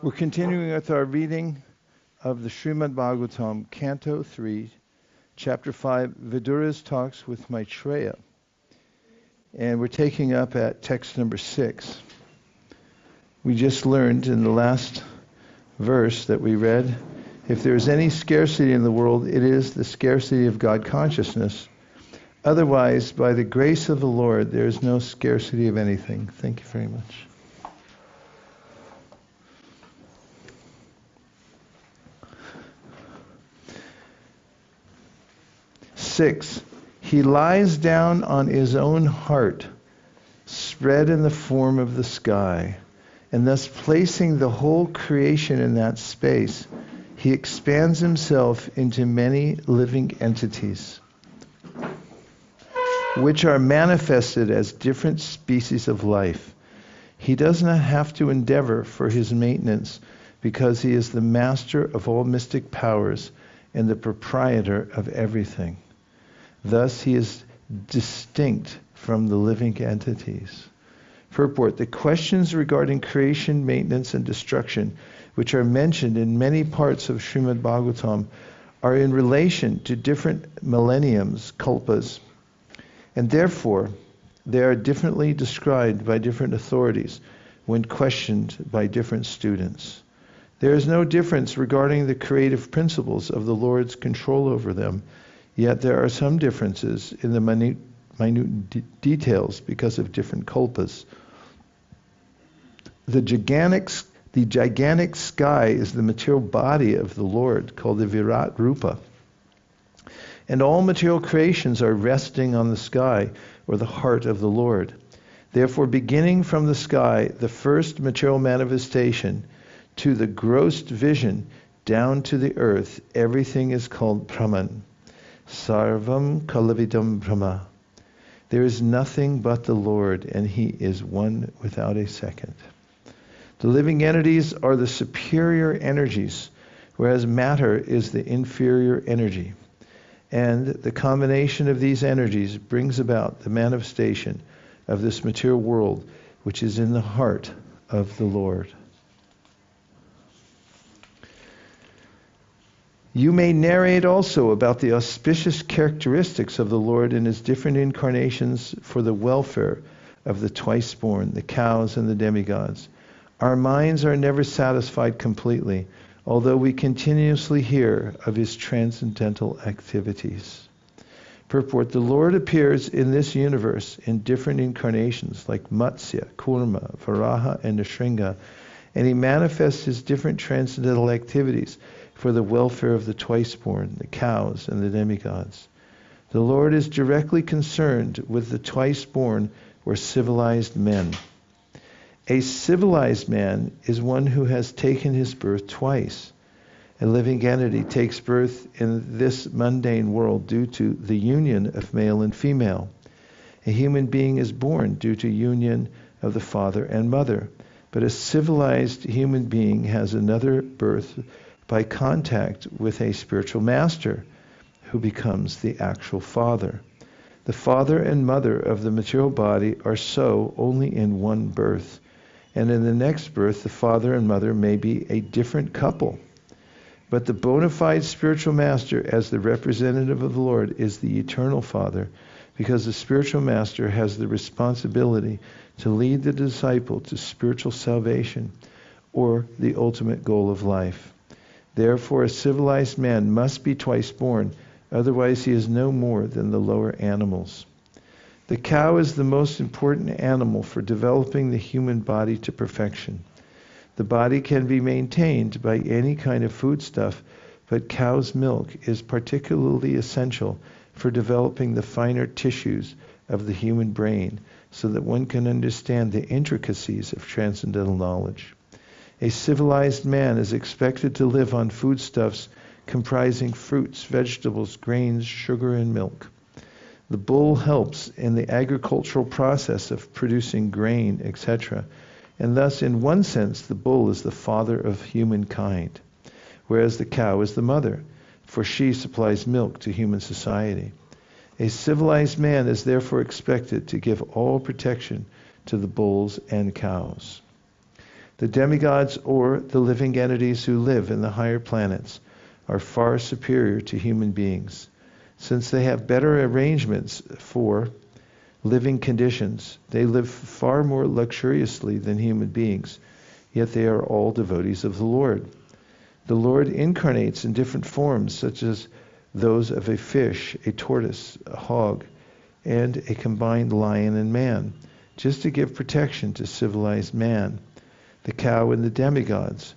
We're continuing with our reading of the Śrīmad-Bhāgavatam, Canto 3, Chapter 5, Vidura's Talks with Maitreya. And we're taking up at text number 6. We just learned in the last verse that we read, if there is any scarcity in the world, it is the scarcity of God consciousness. Otherwise, by the grace of the Lord, there is no scarcity of anything. Thank you very much. Six, he lies down on his own heart, spread in the form of the sky, and thus placing the whole creation in that space, he expands himself into many living entities, which are manifested as different species of life. He does not have to endeavor for his maintenance, because he is the master of all mystic powers and the proprietor of everything. Thus he is distinct from the living entities. Purport: the questions regarding creation, maintenance, and destruction, which are mentioned in many parts of Śrīmad-Bhāgavatam, are in relation to different millenniums, kalpas, and therefore they are differently described by different authorities when questioned by different students. There is no difference regarding the creative principles of the Lord's control over them, yet there are some differences in the minute details because of different kalpas. The gigantic sky is the material body of the Lord, called the Virat Rupa. And all material creations are resting on the sky, or the heart of the Lord. Therefore, beginning from the sky, the first material manifestation, to the gross vision, down to the earth, everything is called Brahman. Sarvam Kalavidam Brahma. There is nothing but the Lord, and he is one without a second. The living entities are the superior energies, whereas matter is the inferior energy. And the combination of these energies brings about the manifestation of this material world, which is in the heart of the Lord. You may narrate also about the auspicious characteristics of the Lord in his different incarnations for the welfare of the twice-born, the cows and the demigods. Our minds are never satisfied completely, although we continuously hear of his transcendental activities. Purport: the Lord appears in this universe in different incarnations like Matsya, Kurma, Varaha, and Nrsimha, and he manifests his different transcendental activities for the welfare of the twice-born, the cows, and the demigods. The Lord is directly concerned with the twice-born or civilized men. A civilized man is one who has taken his birth twice. A living entity takes birth in this mundane world due to the union of male and female. A human being is born due to union of the father and mother, but a civilized human being has another birth by contact with a spiritual master who becomes the actual father. The father and mother of the material body are so only in one birth, and in the next birth the father and mother may be a different couple. But the bona fide spiritual master, as the representative of the Lord, is the eternal Father, because the spiritual master has the responsibility to lead the disciple to spiritual salvation, or the ultimate goal of life. Therefore, a civilized man must be twice born, otherwise he is no more than the lower animals. The cow is the most important animal for developing the human body to perfection. The body can be maintained by any kind of foodstuff, but cow's milk is particularly essential for developing the finer tissues of the human brain, so that one can understand the intricacies of transcendental knowledge. A civilized man is expected to live on foodstuffs comprising fruits, vegetables, grains, sugar, and milk. The bull helps in the agricultural process of producing grain, etc., and thus, in one sense, the bull is the father of humankind, whereas the cow is the mother, for she supplies milk to human society. A civilized man is therefore expected to give all protection to the bulls and cows. The demigods, or the living entities who live in the higher planets, are far superior to human beings. Since they have better arrangements for living conditions, they live far more luxuriously than human beings, yet they are all devotees of the Lord. The Lord incarnates in different forms, such as those of a fish, a tortoise, a hog, and a combined lion and man, just to give protection to civilized man, the cow and the demigods,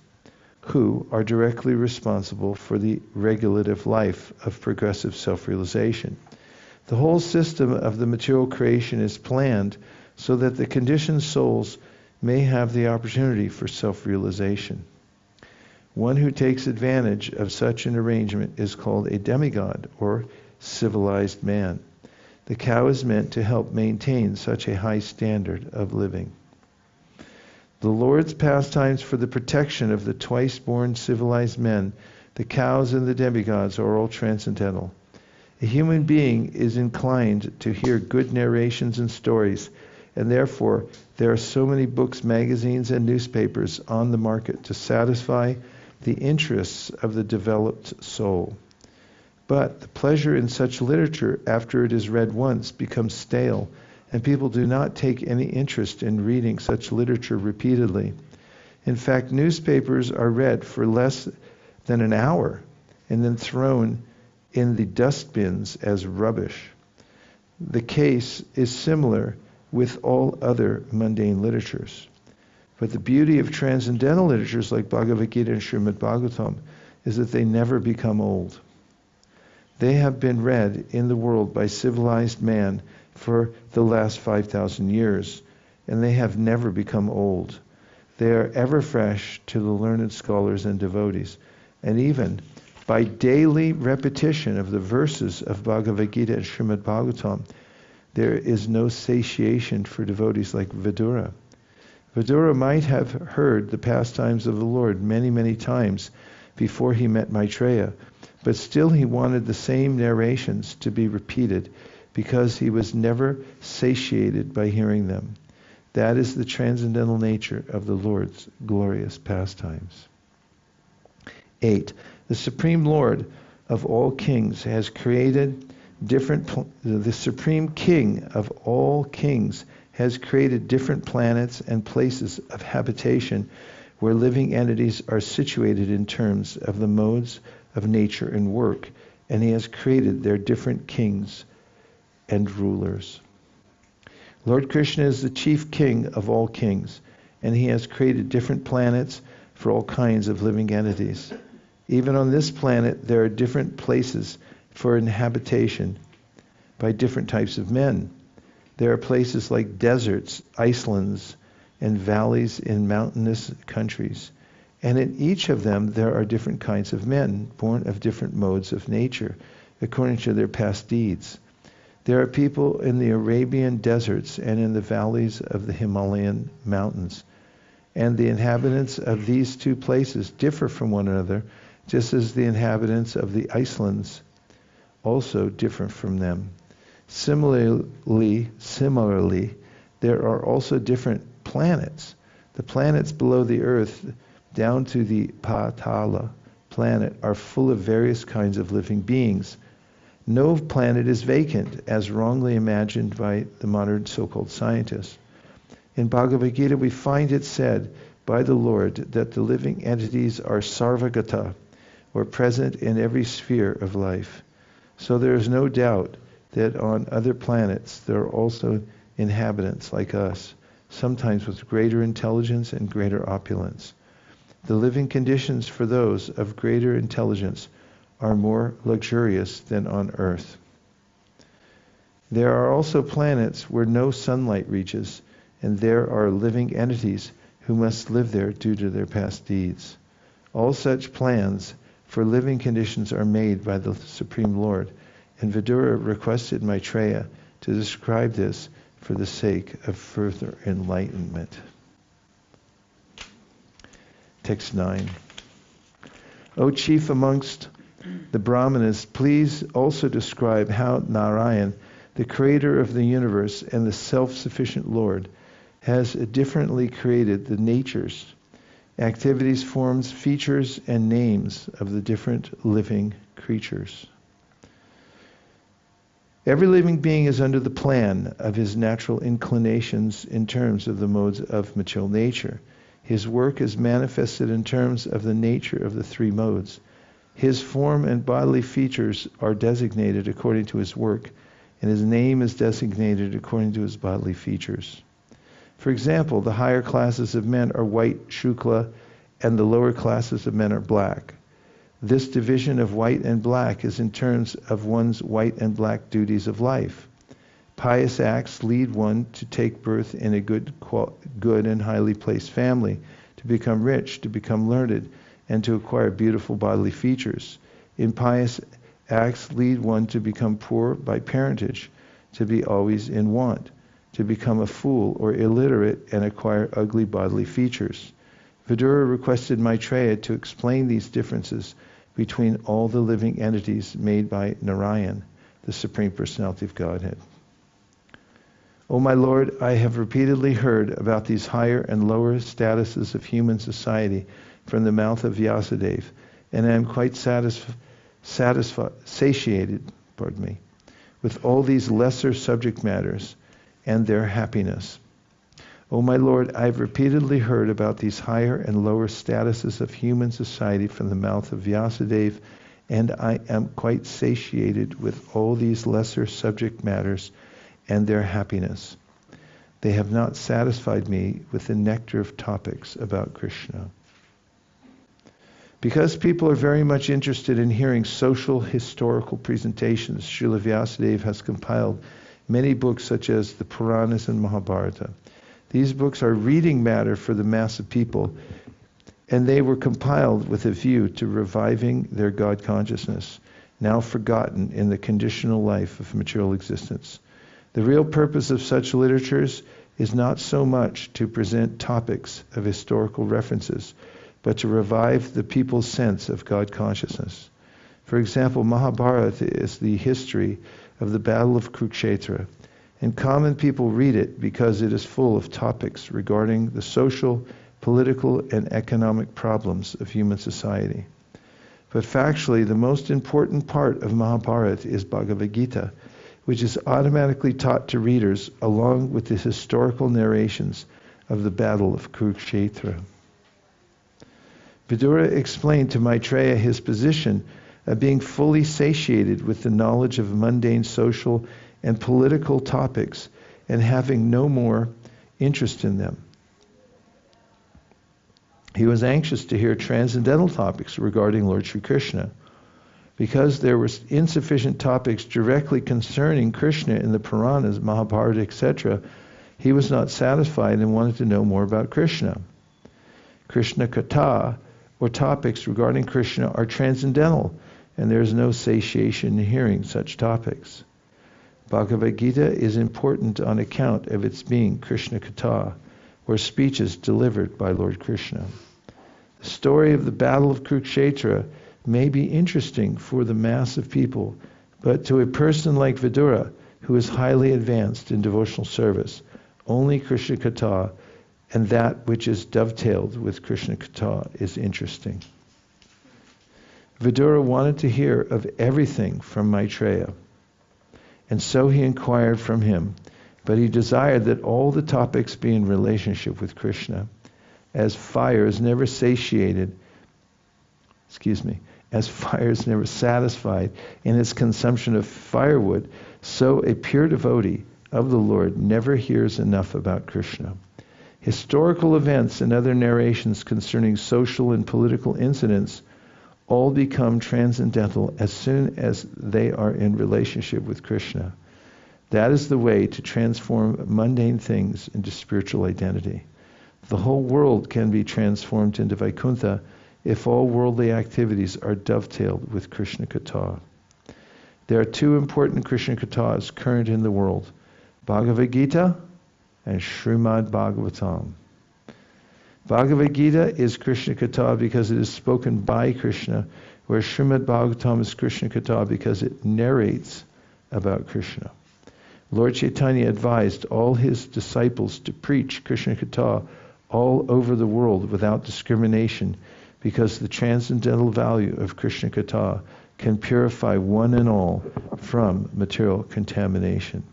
who are directly responsible for the regulative life of progressive self-realization. The whole system of the material creation is planned so that the conditioned souls may have the opportunity for self-realization. One who takes advantage of such an arrangement is called a demigod, or civilized man. The cow is meant to help maintain such a high standard of living. The Lord's pastimes for the protection of the twice-born civilized men, the cows and the demigods, are all transcendental. A human being is inclined to hear good narrations and stories, and therefore there are so many books, magazines, and newspapers on the market to satisfy the interests of the developed soul. But the pleasure in such literature, after it is read once, becomes stale, and people do not take any interest in reading such literature repeatedly. In fact, newspapers are read for less than an hour and then thrown in the dustbins as rubbish. The case is similar with all other mundane literatures. But the beauty of transcendental literatures like Bhagavad-gītā and Śrīmad-Bhāgavatam is that they never become old. They have been read in the world by civilized man for the last 5,000 years, and they have never become old. They are ever fresh to the learned scholars and devotees, and even by daily repetition of the verses of Bhagavad-gītā and Śrīmad-Bhāgavatam, there is no satiation for devotees like Vidura. Vidura might have heard the pastimes of the Lord many, many times before he met Maitreya, but still he wanted the same narrations to be repeated because he was never satiated by hearing them. That is the transcendental nature of the Lord's glorious pastimes. 8. The Supreme Lord of all kings has created the Supreme King of all kings has created different planets and places of habitation where living entities are situated in terms of the modes of nature and work, and he has created their different kings and rulers. Lord Krishna is the chief king of all kings, and he has created different planets for all kinds of living entities. Even on this planet, there are different places for inhabitation by different types of men. There are places like deserts, islands, and valleys in mountainous countries. And in each of them, there are different kinds of men, born of different modes of nature, according to their past deeds. There are people in the Arabian deserts and in the valleys of the Himalayan mountains. And the inhabitants of these two places differ from one another, just as the inhabitants of the islands also differ from them. Similarly, there are also different planets. The planets below the earth, down to the Patala planet, are full of various kinds of living beings. No planet is vacant, as wrongly imagined by the modern so-called scientists. In Bhagavad-gītā, we find it said by the Lord that the living entities are sarvagata, or present in every sphere of life. So there is no doubt that on other planets there are also inhabitants like us, sometimes with greater intelligence and greater opulence. The living conditions for those of greater intelligence are more luxurious than on Earth. There are also planets where no sunlight reaches, and there are living entities who must live there due to their past deeds. All such plans for living conditions are made by the Supreme Lord, and Vidura requested Maitreya to describe this for the sake of further enlightenment. Text 9. O chief amongst the Brahmanas, please also describe how Narayan, the creator of the universe and the self-sufficient Lord, has differently created the natures activities, forms, features, and names of the different living creatures. Every living being is under the plan of his natural inclinations in terms of the modes of material nature. His work is manifested in terms of the nature of the three modes. His form and bodily features are designated according to his work, and his name is designated according to his bodily features. For example, the higher classes of men are white, shukla, and the lower classes of men are black. This division of white and black is in terms of one's white and black duties of life. Pious acts lead one to take birth in a good and highly placed family, to become rich, to become learned, and to acquire beautiful bodily features. Impious acts lead one to become poor by parentage, to be always in want, to become a fool or illiterate and acquire ugly bodily features. Vidura requested Maitreya to explain these differences between all the living entities made by Narayan, the Supreme Personality of Godhead. O my Lord, I have repeatedly heard about these higher and lower statuses of human society from the mouth of Vyasadeva, and I am quite satiated with all these lesser subject matters and their happiness. O my Lord, I have repeatedly heard about these higher and lower statuses of human society from the mouth of Vyasadeva, and I am quite satiated with all these lesser subject matters and their happiness. They have not satisfied me with the nectar of topics about Krishna. Because people are very much interested in hearing social historical presentations, Srila Vyasadeva has compiled many books such as the Puranas and Mahabharata. These books are reading matter for the mass of people, and they were compiled with a view to reviving their God consciousness, now forgotten in the conditional life of material existence. The real purpose of such literatures is not so much to present topics of historical references, but to revive the people's sense of God consciousness. For example, Mahabharata is the history of the Battle of Kurukshetra, and common people read it because it is full of topics regarding the social, political, and economic problems of human society. But factually, the most important part of Mahabharata is Bhagavad-gītā, which is automatically taught to readers along with the historical narrations of the Battle of Kurukshetra. Vidura explained to Maitreya his position of being fully satiated with the knowledge of mundane social and political topics and having no more interest in them. He was anxious to hear transcendental topics regarding Lord Sri Krishna. Because there were insufficient topics directly concerning Krishna in the Puranas, Mahabharata, etc., he was not satisfied and wanted to know more about Krishna. Krishna Katha, or topics regarding Krishna, are transcendental, and there is no satiation in hearing such topics. Bhagavad-gītā is important on account of its being Krishna Katha, or speeches delivered by Lord Krishna. The story of the Battle of Kurukshetra may be interesting for the mass of people, but to a person like Vidura, who is highly advanced in devotional service, only Krishna Katha and that which is dovetailed with Krishna Katha is interesting. Vidura wanted to hear of everything from Maitreya, and so he inquired from him, but he desired that all the topics be in relationship with Krishna. As fire is never satisfied in its consumption of firewood, so a pure devotee of the Lord never hears enough about Krishna. Historical events and other narrations concerning social and political incidents all become transcendental as soon as they are in relationship with Krishna. That is the way to transform mundane things into spiritual identity. The whole world can be transformed into Vaikuntha if all worldly activities are dovetailed with Krishna Katha. There are two important Krishna Kathas current in the world, Bhagavad-gītā and Śrīmad-Bhāgavatam. Bhagavad-gītā is Krishna Katha because it is spoken by Krishna, whereas Śrīmad-Bhāgavatam is Krishna Katha because it narrates about Krishna. Lord Chaitanya advised all his disciples to preach Krishna Katha all over the world without discrimination, because the transcendental value of Krishna Katha can purify one and all from material contamination.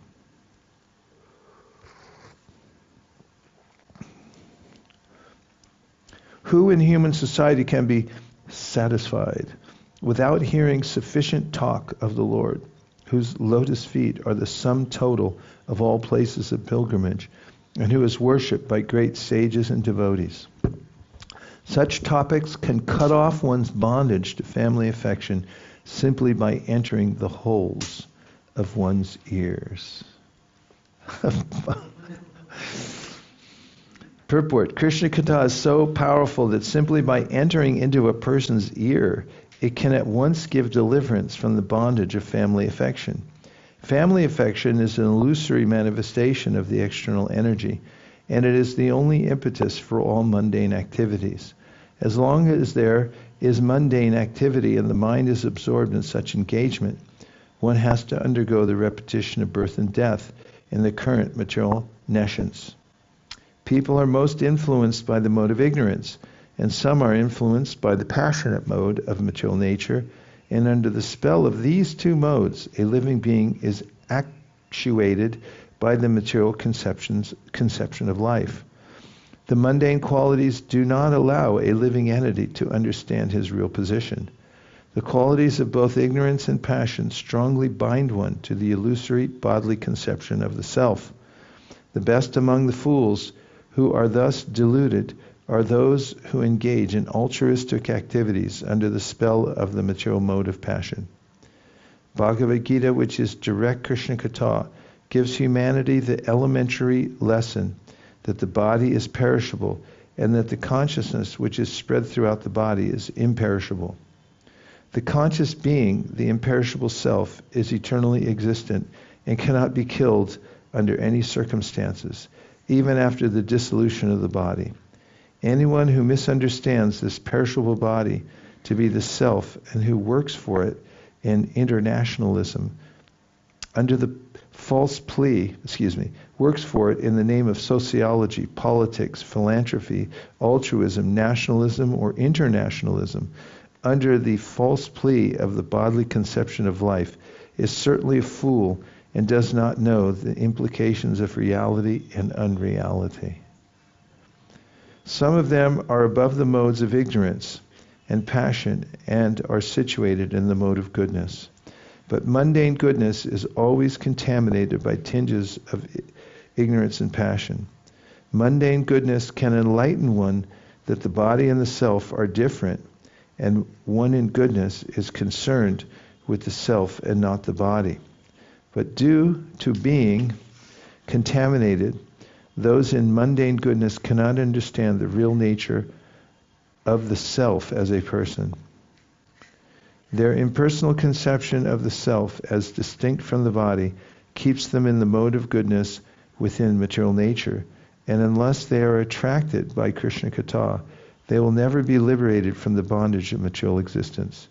Who in human society can be satisfied without hearing sufficient talk of the Lord, whose lotus feet are the sum total of all places of pilgrimage, and who is worshipped by great sages and devotees? Such topics can cut off one's bondage to family affection simply by entering the holes of one's ears. Purport. Krishna Katha is so powerful that simply by entering into a person's ear, it can at once give deliverance from the bondage of family affection. Family affection is an illusory manifestation of the external energy, and it is the only impetus for all mundane activities. As long as there is mundane activity and the mind is absorbed in such engagement, one has to undergo the repetition of birth and death in the current material nescience. People are most influenced by the mode of ignorance, and some are influenced by the passionate mode of material nature, and under the spell of these two modes, a living being is actuated by the material conception of life. The mundane qualities do not allow a living entity to understand his real position. The qualities of both ignorance and passion strongly bind one to the illusory bodily conception of the self. The best among the fools who are thus deluded are those who engage in altruistic activities under the spell of the material mode of passion. Bhagavad-gītā, which is direct Krishna Katha, gives humanity the elementary lesson that the body is perishable and that the consciousness which is spread throughout the body is imperishable. The conscious being, the imperishable self, is eternally existent and cannot be killed under any circumstances, even after the dissolution of the body. Anyone who misunderstands this perishable body to be the self and who works for it in internationalism under the false plea, works for it in the name of sociology, politics, philanthropy, altruism, nationalism, or internationalism, under the false plea of the bodily conception of life, is certainly a fool and does not know the implications of reality and unreality. Some of them are above the modes of ignorance and passion and are situated in the mode of goodness. But mundane goodness is always contaminated by tinges of ignorance and passion. Mundane goodness can enlighten one that the body and the self are different, and one in goodness is concerned with the self and not the body. But due to being contaminated, those in mundane goodness cannot understand the real nature of the self as a person. Their impersonal conception of the self as distinct from the body keeps them in the mode of goodness within material nature, and unless they are attracted by Krishna Katha, they will never be liberated from the bondage of material existence.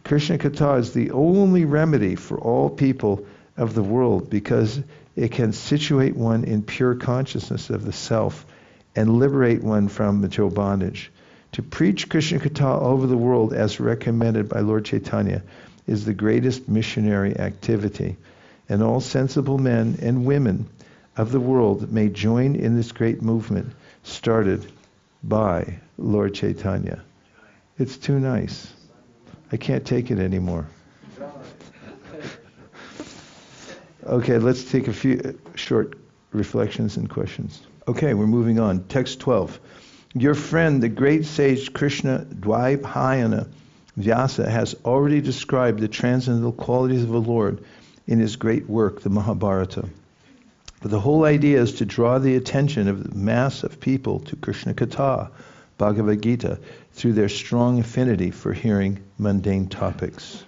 Krishna Katha is the only remedy for all people of the world because it can situate one in pure consciousness of the self and liberate one from material bondage. To preach Krishna Katha all over the world as recommended by Lord Chaitanya is the greatest missionary activity, and all sensible men and women of the world may join in this great movement started by Lord Chaitanya. It's too nice. I can't take it anymore. Okay, let's take a few short reflections and questions. Okay, we're moving on. Text 12. Your friend, the great sage Krishna Dvaipayana Vyasa, has already described the transcendental qualities of the Lord in his great work, the Mahabharata. But the whole idea is to draw the attention of the mass of people to Krishna Katha, Bhagavad-gītā, through their strong affinity for hearing mundane topics.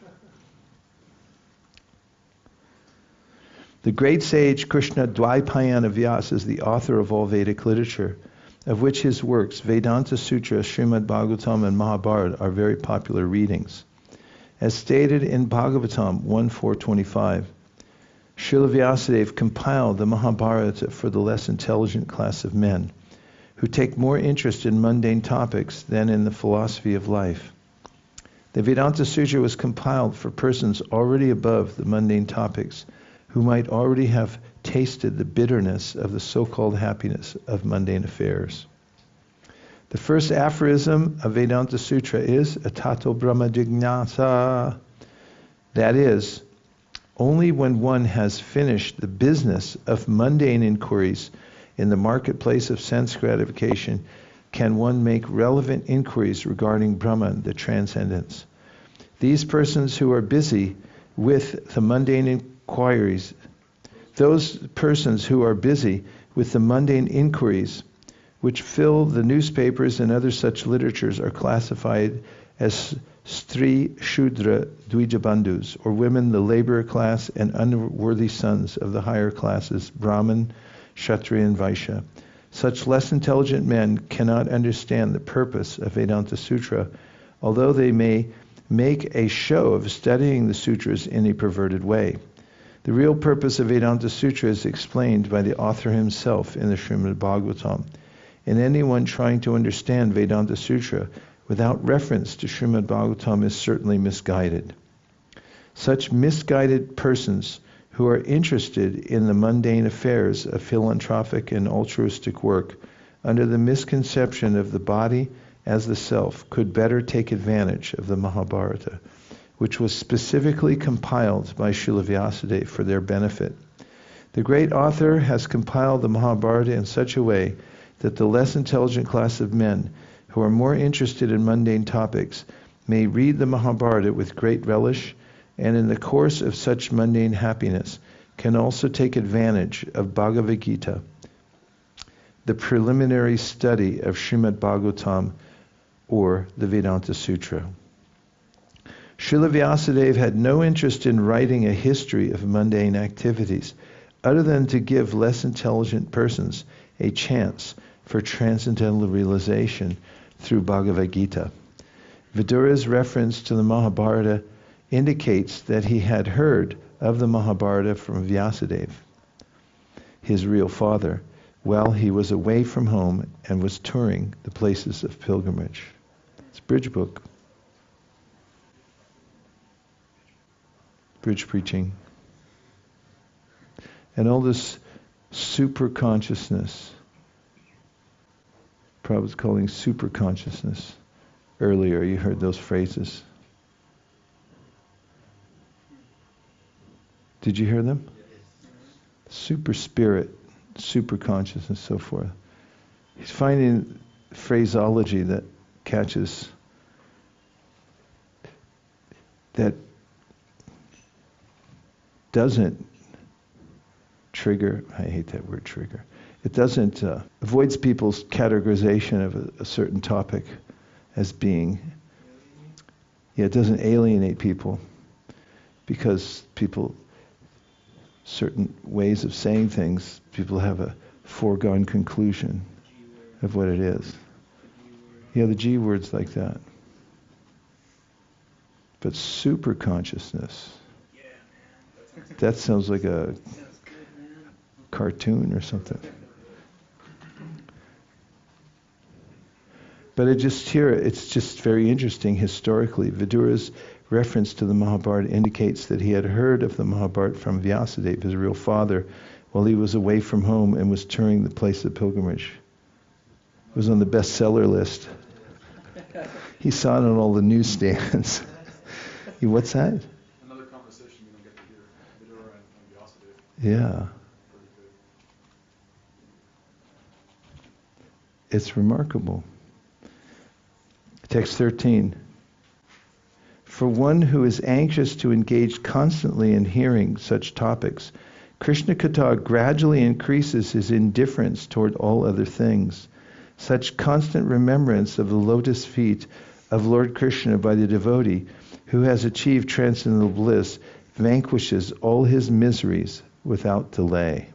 The great sage Krishna Dvaipayana Vyasa is the author of all Vedic literature, of which his works, Vedanta Sutra, Śrīmad-Bhāgavatam, and Mahabharata, are very popular readings. As stated in Bhagavatam 1.4.25, Srila Vyasadeva compiled the Mahabharata for the less intelligent class of men, who take more interest in mundane topics than in the philosophy of life. The Vedanta Sutra was compiled for persons already above the mundane topics, who might already have tasted the bitterness of the so-called happiness of mundane affairs. The first aphorism of Vedanta Sutra is Atato Brahma Jignasa. That is, only when one has finished the business of mundane inquiries in the marketplace of sense gratification can one make relevant inquiries regarding Brahman, the transcendence. These persons who are busy with the mundane inquiries, those persons who are busy with the mundane inquiries which fill the newspapers and other such literatures are classified as Stri Shudra Dvijabandhus, or women, the laborer class, and unworthy sons of the higher classes, Brahman, Kshatriya, and Vaishya. Such less intelligent men cannot understand the purpose of Vedanta Sutra, although they may make a show of studying the sutras in a perverted way. The real purpose of Vedanta Sutra is explained by the author himself in the Śrīmad-Bhāgavatam. And anyone trying to understand Vedanta Sutra without reference to Śrīmad-Bhāgavatam is certainly misguided. Such misguided persons who are interested in the mundane affairs of philanthropic and altruistic work under the misconception of the body as the self could better take advantage of the Mahabharata, which was specifically compiled by Srila Vyasadeva for their benefit. The great author has compiled the Mahabharata in such a way that the less intelligent class of men who are more interested in mundane topics may read the Mahabharata with great relish, and in the course of such mundane happiness can also take advantage of Bhagavad-gītā, the preliminary study of Śrīmad-Bhāgavatam, or the Vedanta Sutra. Srila Vyasadeva had no interest in writing a history of mundane activities, other than to give less intelligent persons a chance for transcendental realization through Bhagavad-gītā. Vidura's reference to the Mahabharata indicates that he had heard of the Mahabharata from Vyasadeva, his real father, while he was away from home and was touring the places of pilgrimage. It's bridge book. Bridge preaching. And all this super consciousness, Prabhupada's calling super consciousness. Earlier you heard those phrases. Did you hear them? Super spirit, super consciousness, so forth. He's finding phraseology that catches, that doesn't trigger, I hate that word trigger, it doesn't, avoids people's categorization of a certain topic as being, it doesn't alienate people, because people, certain ways of saying things, people have a foregone conclusion of what it is. The G words like that. But super consciousness, that sounds like a cartoon or something. But it's just very interesting historically. Vidura's reference to the Mahabharata indicates that he had heard of the Mahabharata from Vyasadeva, his real father, while he was away from home and was touring the place of pilgrimage. It was on the bestseller list. He saw it on all the newsstands. What's that? Another conversation you don't get to hear. Vidura and Vyasadeva. Yeah. It's remarkable. Text 13. For one who is anxious to engage constantly in hearing such topics, Krishna Katha gradually increases his indifference toward all other things. Such constant remembrance of the lotus feet of Lord Krishna by the devotee who has achieved transcendental bliss vanquishes all his miseries without delay.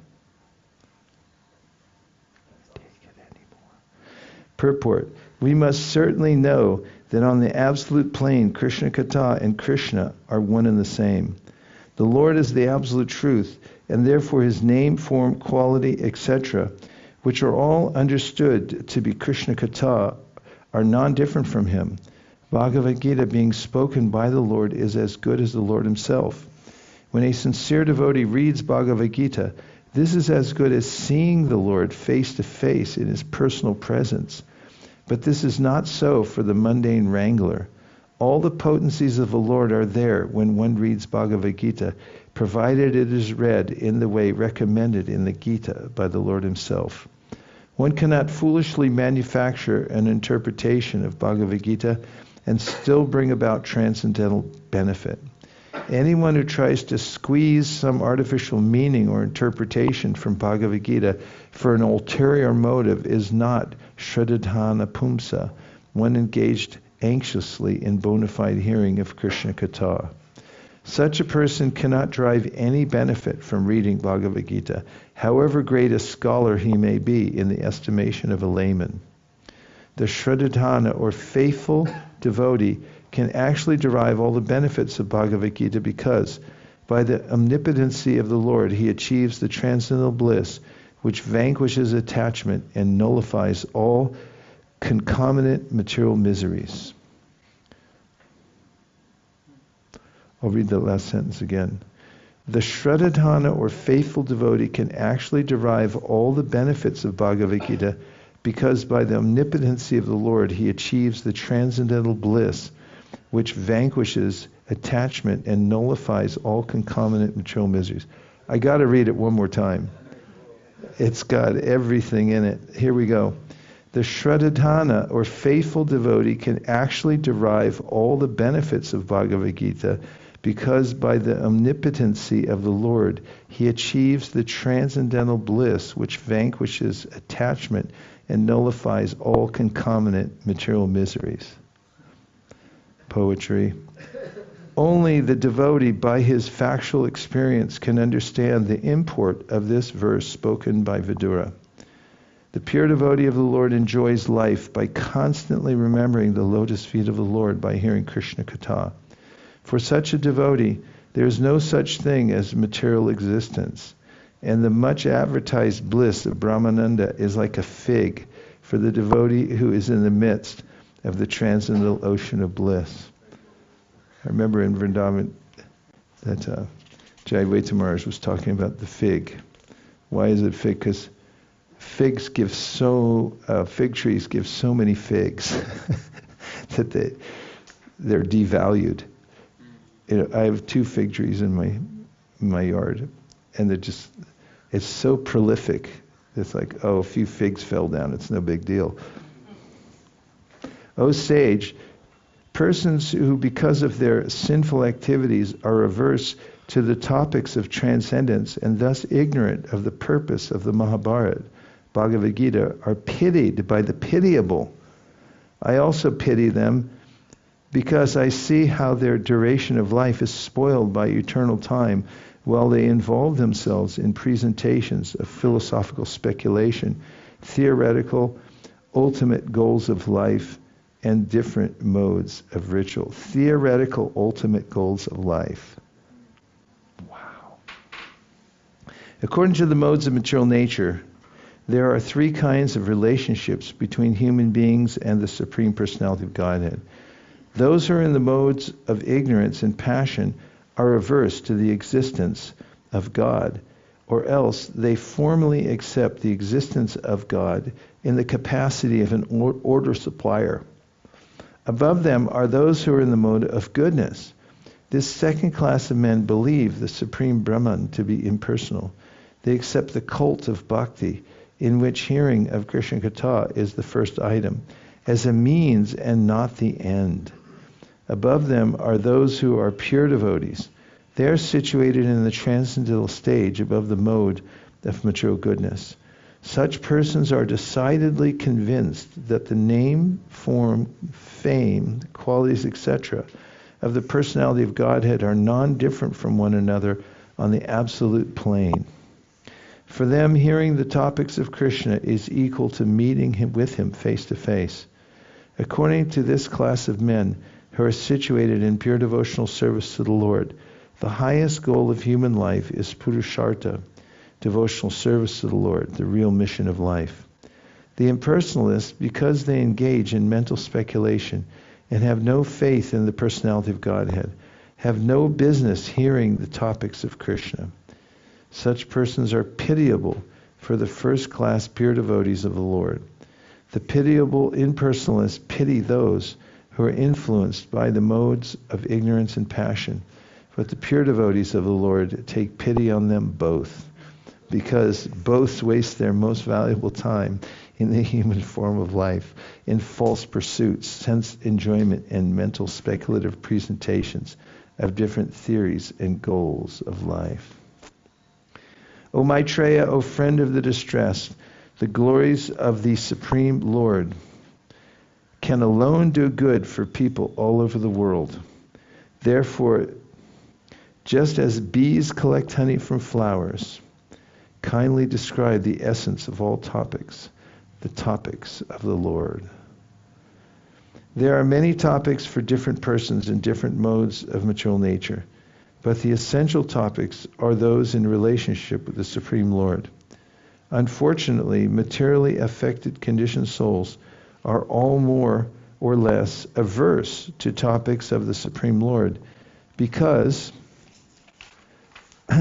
Purport. We must certainly know that on the absolute plane, Krishna Katha and Krishna are one and the same. The Lord is the absolute truth, and therefore his name, form, quality, etc., which are all understood to be Krishna Katha, are non-different from him. Bhagavad-gītā being spoken by the Lord is as good as the Lord himself. When a sincere devotee reads Bhagavad-gītā, this is as good as seeing the Lord face to face in his personal presence. But this is not so for the mundane wrangler. All the potencies of the Lord are there when one reads Bhagavad-gītā, provided it is read in the way recommended in the Gita by the Lord himself. One cannot foolishly manufacture an interpretation of Bhagavad-gītā and still bring about transcendental benefit. Anyone who tries to squeeze some artificial meaning or interpretation from Bhagavad-gītā for an ulterior motive is not Shraddhana Pumsa, one engaged anxiously in bona fide hearing of Krishna Katha. Such a person cannot derive any benefit from reading Bhagavad-gītā, however great a scholar he may be in the estimation of a layman. The Shraddhana, or faithful devotee, can actually derive all the benefits of Bhagavad-gītā because, by the omnipotency of the Lord, he achieves the transcendental bliss which vanquishes attachment and nullifies all concomitant material miseries. I'll read the last sentence again. The Shraddhana, or faithful devotee, can actually derive all the benefits of Bhagavad-gītā because by the omnipotency of the Lord he achieves the transcendental bliss which vanquishes attachment and nullifies all concomitant material miseries. I got to read it one more time. It's got everything in it. Here we go. The Shraddhana, or faithful devotee, can actually derive all the benefits of Bhagavad-gītā because by the omnipotency of the Lord he achieves the transcendental bliss which vanquishes attachment and nullifies all concomitant material miseries. Poetry. Only the devotee by his factual experience can understand the import of this verse spoken by Vidura. The pure devotee of the Lord enjoys life by constantly remembering the lotus feet of the Lord by hearing Krishna Katha. For such a devotee, there is no such thing as material existence, and the much advertised bliss of Brahmananda is like a fig for the devotee who is in the midst of the transcendental ocean of bliss. I remember in Vrindavan that Jai Vaita Maharaj was talking about the fig. Why is it fig? Because fig trees give so many figs that they're devalued. You know, I have 2 fig trees in my yard, and it's so prolific. It's like, a few figs fell down. It's no big deal. O sage, persons who, because of their sinful activities, are averse to the topics of transcendence and thus ignorant of the purpose of the Mahabharata, Bhagavad-gītā, are pitied by the pitiable. I also pity them because I see how their duration of life is spoiled by eternal time while they involve themselves in presentations of philosophical speculation, theoretical, ultimate goals of life, and different modes of ritual. Theoretical ultimate goals of life. Wow. According to the modes of material nature, there are 3 kinds of relationships between human beings and the Supreme Personality of Godhead. Those who are in the modes of ignorance and passion are averse to the existence of God, or else they formally accept the existence of God in the capacity of an order supplier. Above them are those who are in the mode of goodness. This second class of men believe the Supreme Brahman to be impersonal. They accept the cult of bhakti, in which hearing of Krishna Katha is the first item, as a means and not the end. Above them are those who are pure devotees. They are situated in the transcendental stage above the mode of material goodness. Such persons are decidedly convinced that the name, form, fame, qualities, etc. of the personality of Godhead are non-different from one another on the absolute plane. For them, hearing the topics of Krishna is equal to meeting with him face to face. According to this class of men who are situated in pure devotional service to the Lord, the highest goal of human life is Purushartha, devotional service to the Lord, the real mission of life. The impersonalists, because they engage in mental speculation and have no faith in the personality of Godhead, have no business hearing the topics of Krishna. Such persons are pitiable for the first-class pure devotees of the Lord. The pitiable impersonalists pity those who are influenced by the modes of ignorance and passion, but the pure devotees of the Lord take pity on them both, because both waste their most valuable time in the human form of life, in false pursuits, sense enjoyment, and mental speculative presentations of different theories and goals of life. O Maitreya, O friend of the distressed, the glories of the Supreme Lord can alone do good for people all over the world. Therefore, just as bees collect honey from flowers, kindly describe the essence of all topics, the topics of the Lord. There are many topics for different persons in different modes of material nature, but the essential topics are those in relationship with the Supreme Lord. Unfortunately, materially affected conditioned souls are all more or less averse to topics of the Supreme Lord, because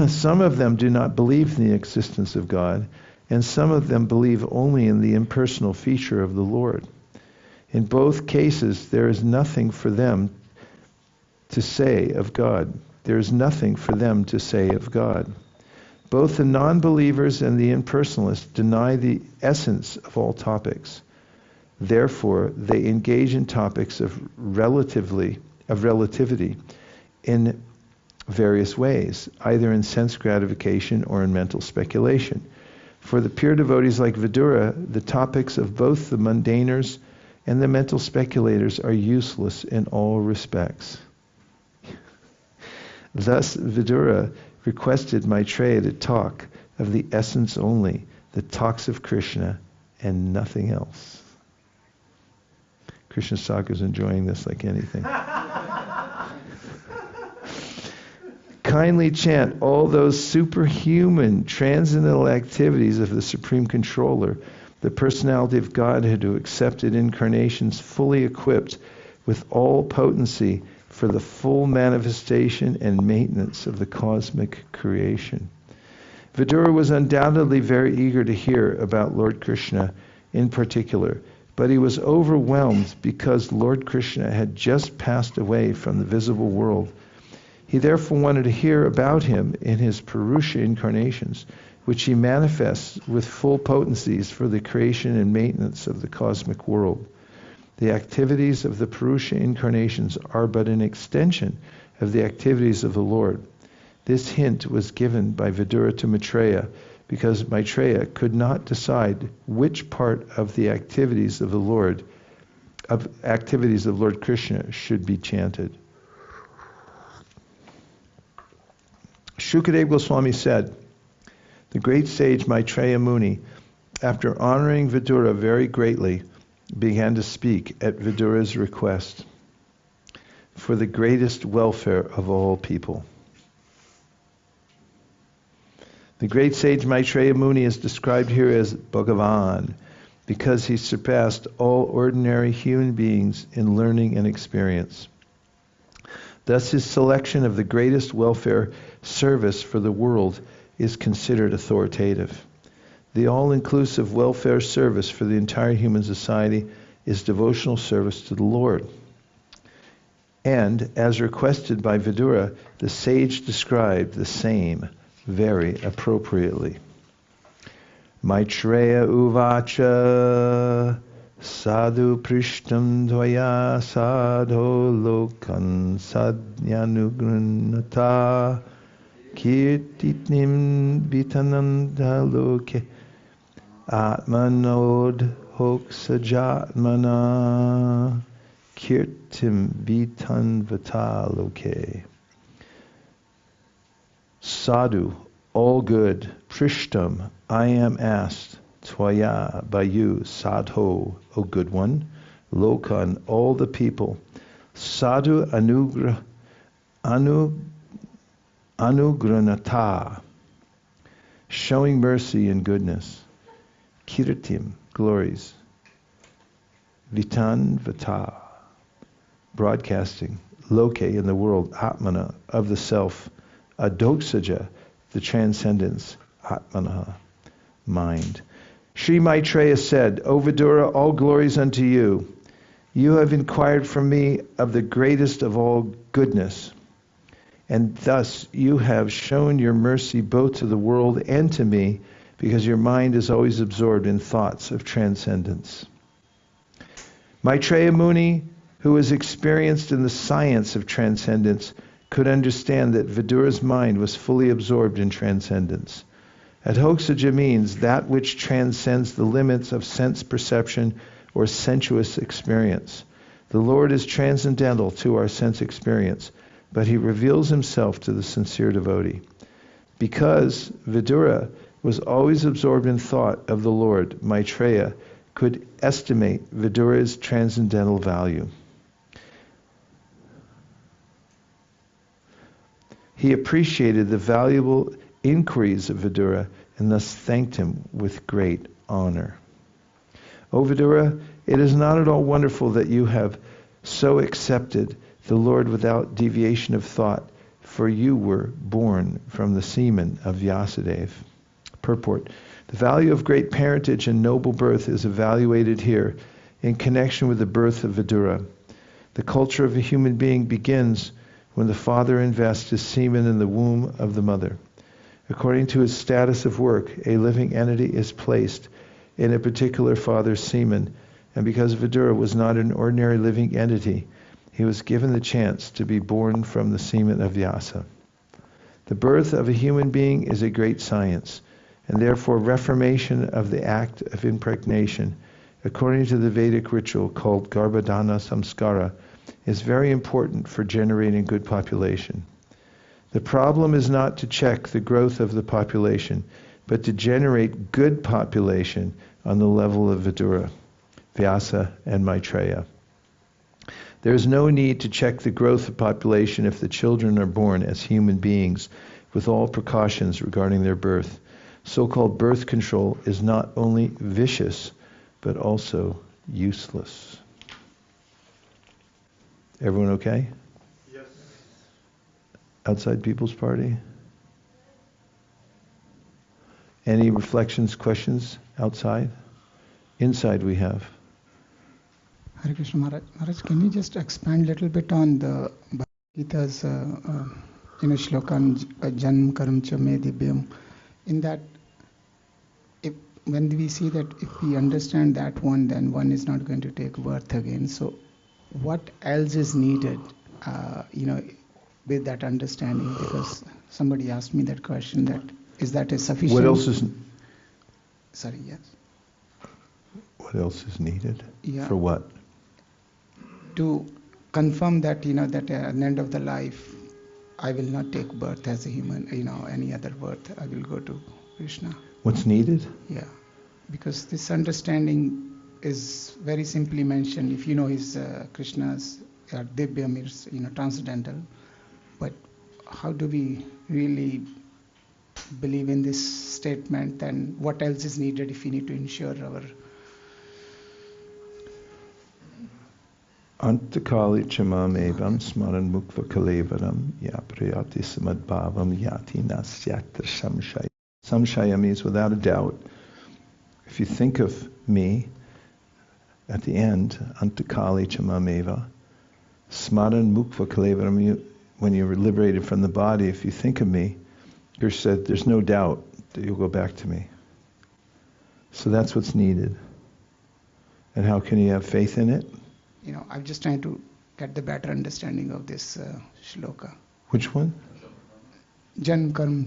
some of them do not believe in the existence of God, and some of them believe only in the impersonal feature of the Lord. In both cases, there is nothing for them to say of God. There is nothing for them to say of God. Both the non-believers and the impersonalists deny the essence of all topics. Therefore, they engage in topics of relativity in various ways, either in sense gratification or in mental speculation. For the pure devotees like Vidura, the topics of both the mundaners and the mental speculators are useless in all respects. Thus, Vidura requested Maitreya to talk of the essence only, that talks of Krishna and nothing else. Krishna Saka is enjoying this like anything. Kindly chant all those superhuman, transcendental activities of the Supreme Controller, the personality of Godhead who accepted incarnations fully equipped with all potency for the full manifestation and maintenance of the cosmic creation. Vidura was undoubtedly very eager to hear about Lord Krishna in particular, but he was overwhelmed because Lord Krishna had just passed away from the visible world. He therefore wanted to hear about him in his Purusha incarnations, which he manifests with full potencies for the creation and maintenance of the cosmic world. The activities of the Purusha incarnations are but an extension of the activities of the Lord. This hint was given by Vidura to Maitreya because Maitreya could not decide which part of the activities of Lord Krishna should be chanted. Shukadeva Goswami said, the great sage Maitreya Muni, after honoring Vidura very greatly, began to speak at Vidura's request for the greatest welfare of all people. The great sage Maitreya Muni is described here as Bhagavan because he surpassed all ordinary human beings in learning and experience. Thus his selection of the greatest welfare service for the world is considered authoritative. The all-inclusive welfare service for the entire human society is devotional service to the Lord. And, as requested by Vidura, the sage described the same very appropriately. Maitreya uvacha sadhu prishtam dvaya sadho lokan sadhyanugranata kirtitnim vitananda loke atmanod hoksajatmana kirtim vitan vataloke. Sadhu, all good, prishtam, I am asked, tvaya, by you, sadho, O good one, lokan, all the people, sadhu anugranata, showing mercy and goodness. Kirtim, glories. Vitan vata, broadcasting. Loke, in the world. Atmana, of the self. Adoksaja, the transcendence. Atmana, mind. Sri Maitreya said, O Vidura, all glories unto you. You have inquired from me of the greatest of all goodness, and thus you have shown your mercy both to the world and to me, because your mind is always absorbed in thoughts of transcendence. Maitreya Muni, who was experienced in the science of transcendence, could understand that Vidura's mind was fully absorbed in transcendence. Adhoksaja means that which transcends the limits of sense perception or sensuous experience. The Lord is transcendental to our sense experience, but he reveals himself to the sincere devotee. Because Vidura was always absorbed in thought of the Lord, Maitreya could estimate Vidura's transcendental value. He appreciated the valuable inquiries of Vidura and thus thanked him with great honor. O Vidura, it is not at all wonderful that you have so accepted the Lord without deviation of thought, for you were born from the semen of Vyasadeva. Purport. The value of great parentage and noble birth is evaluated here in connection with the birth of Vidura. The culture of a human being begins when the father invests his semen in the womb of the mother. According to his status of work, a living entity is placed in a particular father's semen, and because Vidura was not an ordinary living entity, he was given the chance to be born from the semen of Vyasa. The birth of a human being is a great science, and therefore reformation of the act of impregnation, according to the Vedic ritual called Govardhana samskara, is very important for generating good population. The problem is not to check the growth of the population, but to generate good population on the level of Vidura, Vyasa, and Maitreya. There is no need to check the growth of population if the children are born as human beings with all precautions regarding their birth. So-called birth control is not only vicious, but also useless. Everyone okay? Yes. Outside People's Party? Any reflections, questions outside? Inside we have. Hare Krishna Maharaj. Maharaj, can you just expand a little bit on the Bhagavad-gītā's shloka on Janm Karam Cha Me Divyam? In that, when we see that if we understand that one, then one is not going to take birth again. So what else is needed, with that understanding? Because somebody asked me that question, that is that a sufficient... What else is... Sorry, yes. What else is needed? Yeah. For what? To confirm that, that at the end of the life, I will not take birth as a human, any other birth. I will go to Krishna. What's needed? Yeah. Because this understanding is very simply mentioned. If you know his Krishna's Divyam is, transcendental. But how do we really believe in this statement? And what else is needed if we need to ensure our... Antakali chamam evam smaran mukva kalevaram yapriyati samadbhavam yati nasyatra samshaya. Samshaya means without a doubt. If you think of me at the end, Antakali chamam eva, smaran mukva kalevaram, when you're liberated from the body, if you think of me, Krishna said, there's no doubt that you'll go back to me. So that's what's needed. And how can you have faith in it? I'm just trying to get the better understanding of this shloka. Which one? Janma Karma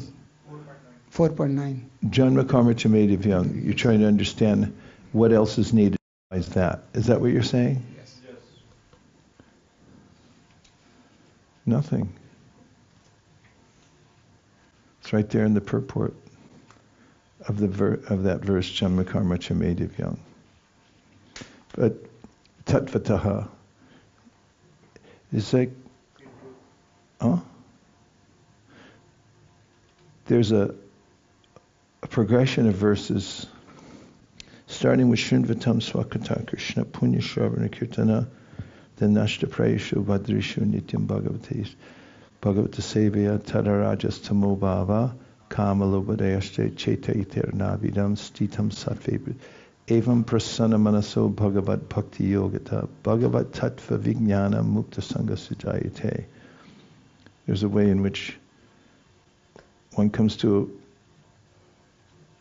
4.9. Janma Karma Chamedivyang. You're trying to understand what else is needed besides that. Is that what you're saying? Yes. Nothing. It's right there in the purport of that verse, Janma Karma Chamedivyang. But Tatvataha is like, there's a progression of verses, starting with Srinvatam Swakata Krishna Punya Shravana Kirtana, then Nashta Prayashu Vadrishu Nityam Bhagavatesh Bhagavata Sevaya Tadarajas Tamo Bhava Kamalobadayashte Chetaiter Navidam Stitam Sattve Evam Prasanna Manaso Bhagavat Bhakti Yogata Bhagavat Tattva Vijnana Mukta Sangha Sujayate. There's a way in which one comes to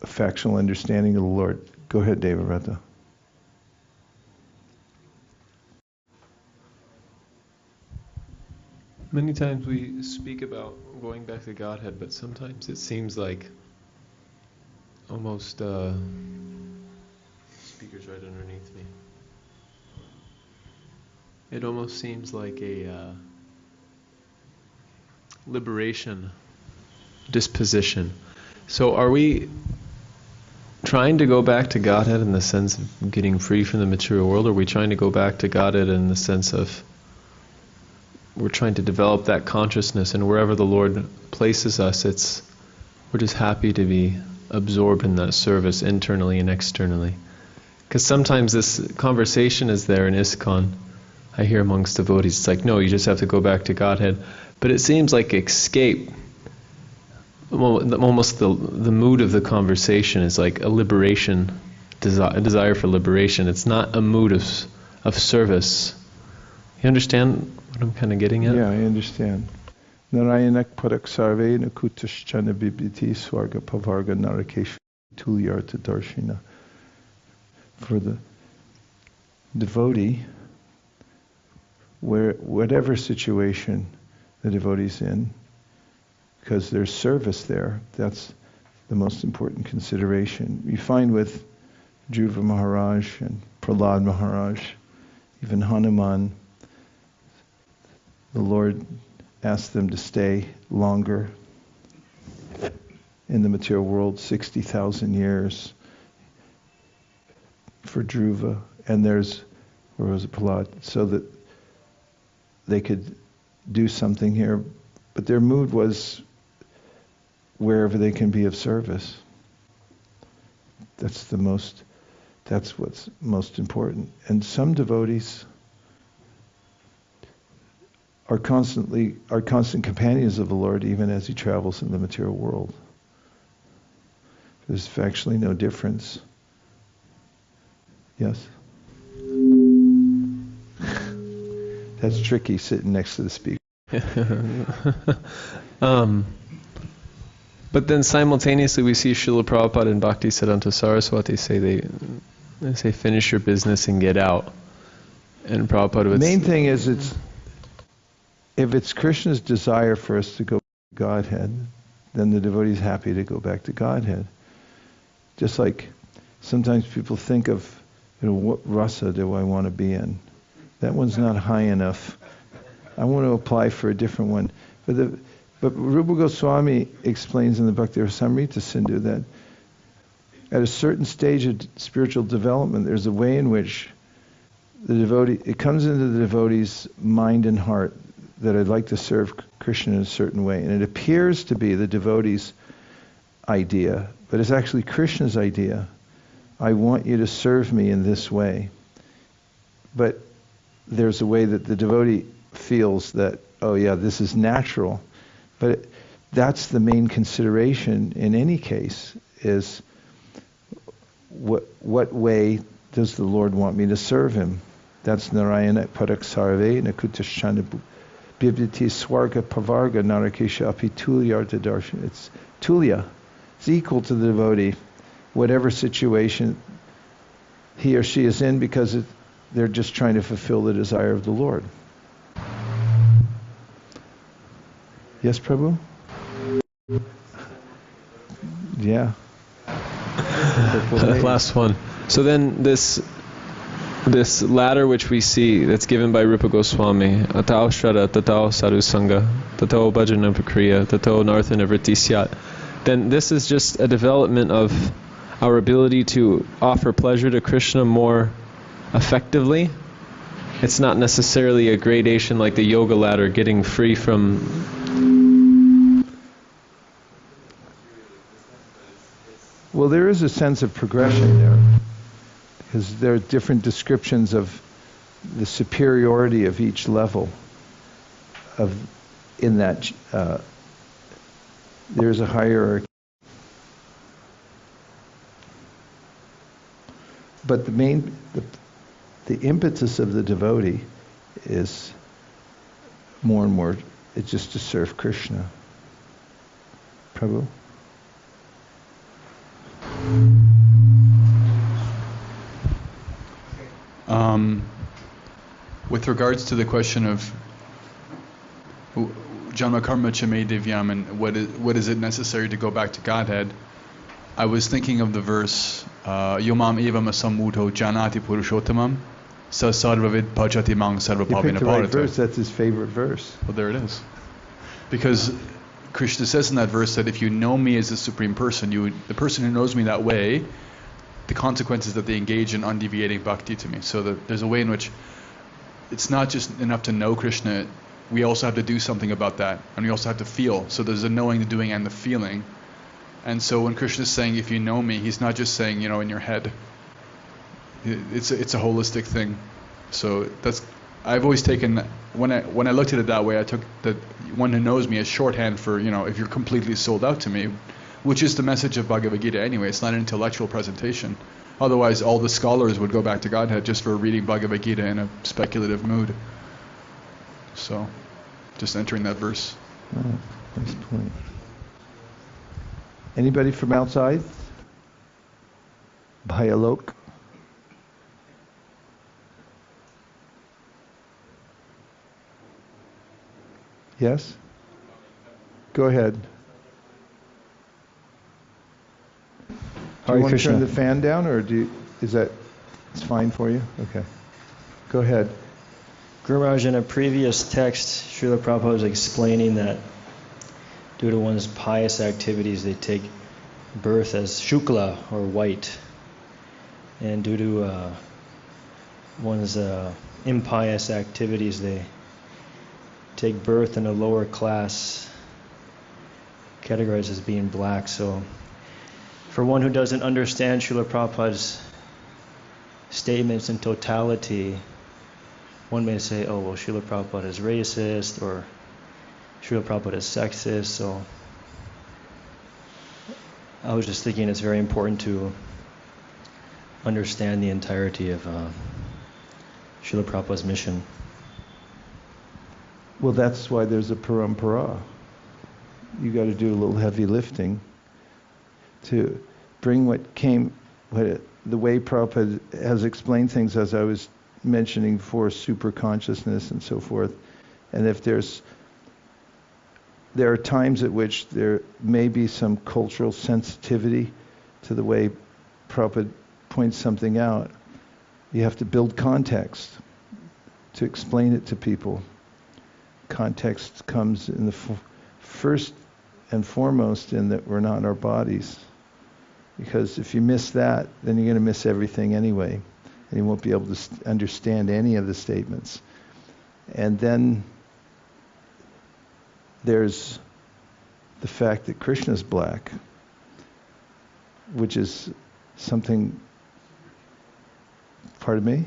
a factual understanding of the Lord. Go ahead, Devarata. Many times we speak about going back to Godhead, but sometimes it seems like almost speaker's right underneath me. It almost seems like a liberation disposition. So are we trying to go back to Godhead in the sense of getting free from the material world, or are we trying to go back to Godhead in the sense of we're trying to develop that consciousness, and wherever the Lord places us, we're just happy to be absorbed in that service internally and externally? Because sometimes this conversation is there in ISKCON. I hear amongst devotees, it's like, no, you just have to go back to Godhead. But it seems like escape, almost the mood of the conversation is like a liberation, a desire for liberation. It's not a mood of service. You understand what I'm kind of getting at? Yeah, I understand. Narayanak parak sarve nakutaschana bibhiti swarga pavarga narakesha tulyarta darshina. For the devotee, whatever situation the devotee's in, because there's service there, that's the most important consideration. You find with Dhruva Maharaj and Prahlad Maharaj, even Hanuman, the Lord asked them to stay longer in the material world, 60,000 years for Dhruva, and where was it, Prahlad, so that they could do something here. But their mood was wherever they can be of service. That's what's most important. And some devotees are constant companions of the Lord even as he travels in the material world. There's actually no difference. Yes? That's tricky, sitting next to the speaker. But then simultaneously we see Srila Prabhupada and Bhaktisiddhanta Saraswati say they say finish your business and get out. And Prabhupada would... The main thing is if it's Krishna's desire for us to go to Godhead, then the devotee is happy to go back to Godhead. Just like sometimes people think of, what rasa do I want to be in? That one's not high enough. I want to apply for a different one. But Rupa Goswami explains in the Bhakti Rasamrita Sindhu that at a certain stage of spiritual development, there's a way in which the devotee, it comes into the devotee's mind and heart that I'd like to serve Krishna in a certain way. And it appears to be the devotee's idea, but it's actually Krishna's idea. I want you to serve me in this way. But there's a way that the devotee feels that, oh yeah, this is natural. But that's the main consideration in any case, is what way does the Lord want me to serve him? That's Narayana Parak Sarve Nakutashana Bibhiti Swarga Pavarga Narakesha Api Tulyarta Darshan. It's Tulya. It's equal to the devotee, whatever situation he or she is in, because they're just trying to fulfill the desire of the Lord. Yes, Prabhu? Yeah. Last one. So then this ladder which we see that's given by Rupa Goswami, Atao Shraddha, Tatao Sadhu Sangha, Tatao Bhajana Prakriya, Tatao Narthana Vritti Syat, then this is just a development of our ability to offer pleasure to Krishna more effectively. It's not necessarily a gradation like the yoga ladder, getting free from... Well, there is a sense of progression there, because there are different descriptions of the superiority of each level in that there's a hierarchy. But the impetus of the devotee is more and more, it's just to serve Krishna. Prabhu? With regards to the question of Janma Karma Chame Divyam and what is it necessary to go back to Godhead, I was thinking of the verse Yomam evam asammuto janati purushottamam sa sarvavid bhajati mang You picked the right sarvapapina verse, that's his favorite verse. Well, there it is. Because Krishna says in that verse that if you know me as the Supreme Person, the person who knows me that way, the consequence is that they engage in undeviating bhakti to me. So that there's a way in which it's not just enough to know Krishna, we also have to do something about that, and we also have to feel. So there's a knowing, the doing, and the feeling. And so when Krishna is saying, if you know me, he's not just saying, in your head. It's a holistic thing. So I've always taken, when I looked at it that way, I took the one who knows me as shorthand for, if you're completely sold out to me, which is the message of Bhagavad-gītā anyway. It's not an intellectual presentation. Otherwise, all the scholars would go back to Godhead just for reading Bhagavad-gītā in a speculative mood. So, just entering that verse. Oh, nice point. Anybody from outside? Bhayalok? Yes? Go ahead. Do you want to turn the fan down, or it's fine for you? Okay. Go ahead. Guru Maharaj, in a previous text, Srila Prabhupada was explaining that due to one's pious activities, they take birth as shukla, or white. And due to one's impious activities, they take birth in a lower class, categorized as being black. So, for one who doesn't understand Srila Prabhupada's statements in totality, one may say, oh, well, Srila Prabhupada is racist, or Srila Prabhupada is sexist. So I was just thinking it's very important to understand the entirety of Srila Prabhupada's mission. Well, that's why there's a parampara. You got to do a little heavy lifting to bring the way Prabhupada has explained things, as I was mentioning before, super consciousness and so forth. And if there are times at which there may be some cultural sensitivity to the way Prabhupada points something out, you have to build context to explain it to people. Context comes in the first and foremost in that we're not in our bodies. Because if you miss that, then you're going to miss everything anyway. And you won't be able to understand any of the statements. And then there's the fact that Krishna is black, which is something, pardon me?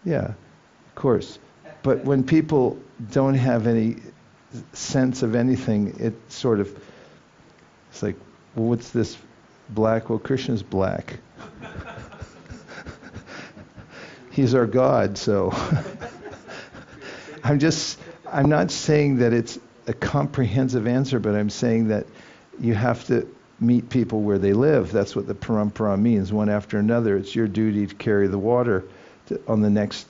Yeah, of course. But when people don't have any sense of anything, it's like, well, what's this black? Well, Krishna's black. He's our God, so I'm not saying that it's a comprehensive answer, but I'm saying that you have to meet people where they live. That's what the parampara means, one after another. It's your duty to carry the water on the next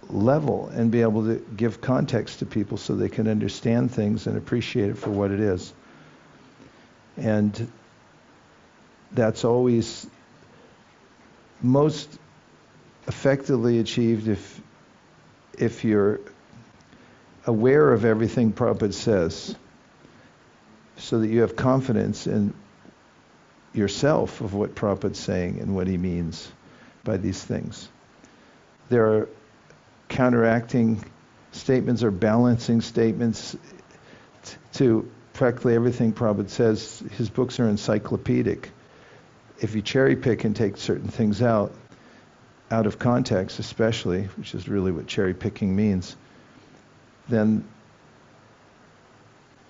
level and be able to give context to people so they can understand things and appreciate it for what it is. And that's always most effectively achieved if you're aware of everything Prabhupada says, so that you have confidence in yourself of what Prabhupada's saying and what he means by these things. There are counteracting statements or balancing statements to practically everything Prabhupada says. His books are encyclopedic. if you cherry pick and take certain things out of context especially, which is really what cherry picking means, then